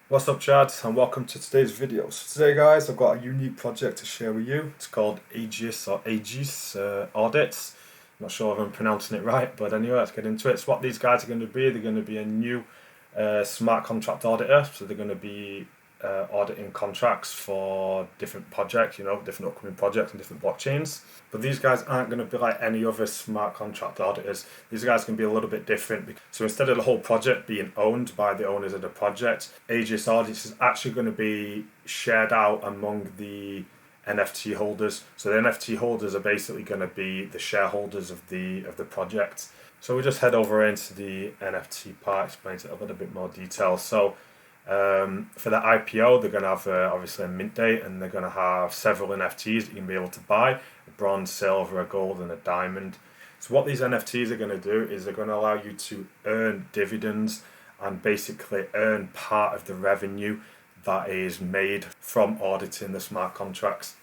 What's up, Chad, and welcome to today's video. So today, guys, I've got a unique project to share with you. It's called Aegis Audits. I'm not sure if I'm pronouncing it right, but anyway, let's get into it. So what these guys are going to be, they're going to be a new smart contract auditor. So they're going to be auditing contracts for different projects, different upcoming projects and different blockchains. But these guys aren't going to be like any other smart contract auditors. These guys can be a little bit different. So instead of the whole project being owned by the owners of the project, Aegis Audits is actually going to be shared out among the NFT holders. So the NFT holders are basically going to be the shareholders of the project. So we just head over into the NFT part, explains it a little bit more detail. So for the IPO, they're going to have obviously a mint date, and they're going to have several NFTs that you can be able to buy: a bronze, silver, a gold, and a diamond. So what these NFTs are going to do is they're going to allow you to earn dividends and basically earn part of the revenue that is made from auditing the smart contracts,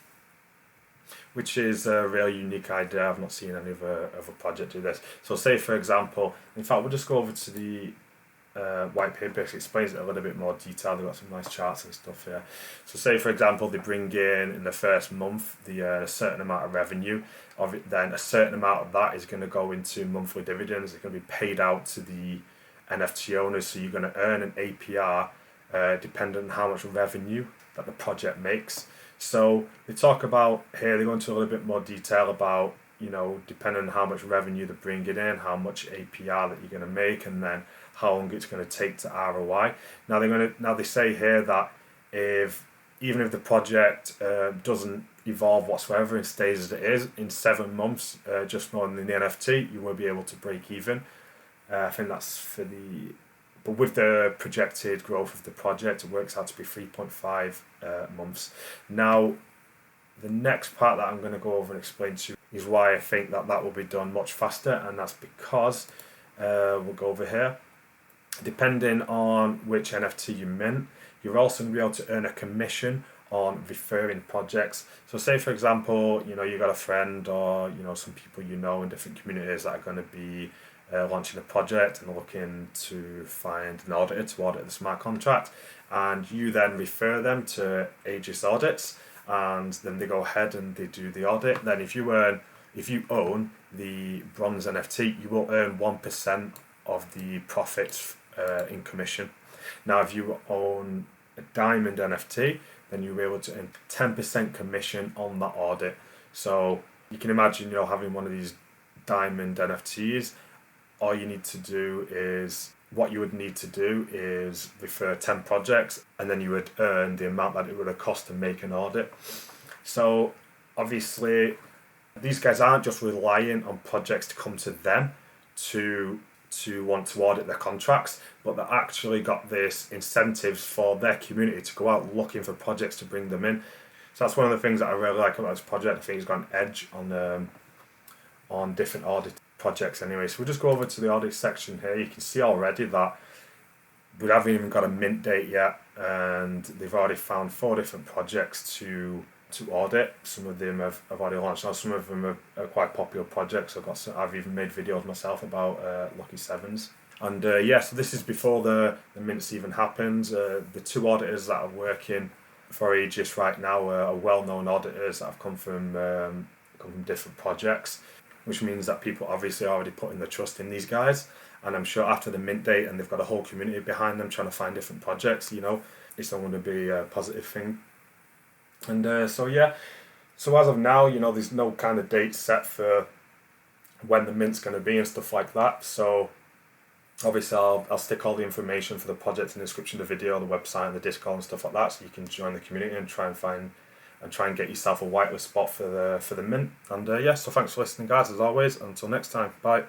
which is a really unique idea. I've not seen any other project do this. So say, for example, in fact, we'll just go over to the white paper. Explains it a little bit more detail. They've got some nice charts and stuff here. So say, for example, they bring in the first month a certain amount of revenue of it, then a certain amount of that is going to go into monthly dividends. It's going to be paid out to the NFT owners, so you're going to earn an APR depending on how much revenue that the project makes. So they talk about here, they go into a little bit more detail about, depending on how much revenue they're bringing in, how much APR that you're going to make, and then how long it's going to take to ROI. Now they say here that even if the project doesn't evolve whatsoever and stays as it is, in 7 months, just owning the NFT, you will be able to break even. I think that's but with the projected growth of the project, it works out to be 3.5 months. Now, the next part that I'm going to go over and explain to you is why I think that will be done much faster, and that's because we'll go over here. Depending on which NFT you mint, you're also going to be able to earn a commission on referring projects. So say, for example, you got a friend or some people in different communities that are going to be launching a project and looking to find an auditor to audit the smart contract, and you then refer them to Aegis Audits, and then they go ahead and they do the audit. Then if you own the bronze NFT, you will earn 1% of the profits in commission. Now, if you own a diamond NFT, then you'll be able to earn 10% commission on that audit. So you can imagine having one of these diamond NFTs. All you need to do is, what you would need to do is refer 10 projects, and then you would earn the amount that it would have cost to make an audit. So obviously these guys aren't just relying on projects to come to them to want to audit their contracts, but they actually got this incentives for their community to go out looking for projects to bring them in. So that's one of the things that I really like about this project. I think it's got an edge on different audit projects anyway. So we'll just go over to the audit section here. You can see already that we haven't even got a mint date yet, and they've already found 4 different projects to audit. Some of them have already launched. Now, some of them are quite popular projects. I've even made videos myself about Lucky Sevens. And so this is before the mints even happened. The 2 auditors that are working for Aegis right now are well-known auditors that have come from different projects, which means that people obviously already putting their trust in these guys. And I'm sure after the mint date, and they've got a whole community behind them trying to find different projects, it's not going to be a positive thing. And so as of now, there's no kind of date set for when the mint's going to be and stuff like that. So obviously I'll stick all the information for the project in the description of the video, the website and the Discord and stuff like that, so you can join the community and try and get yourself a whitelist spot for the mint. And so thanks for listening, guys, as always. Until next time, bye.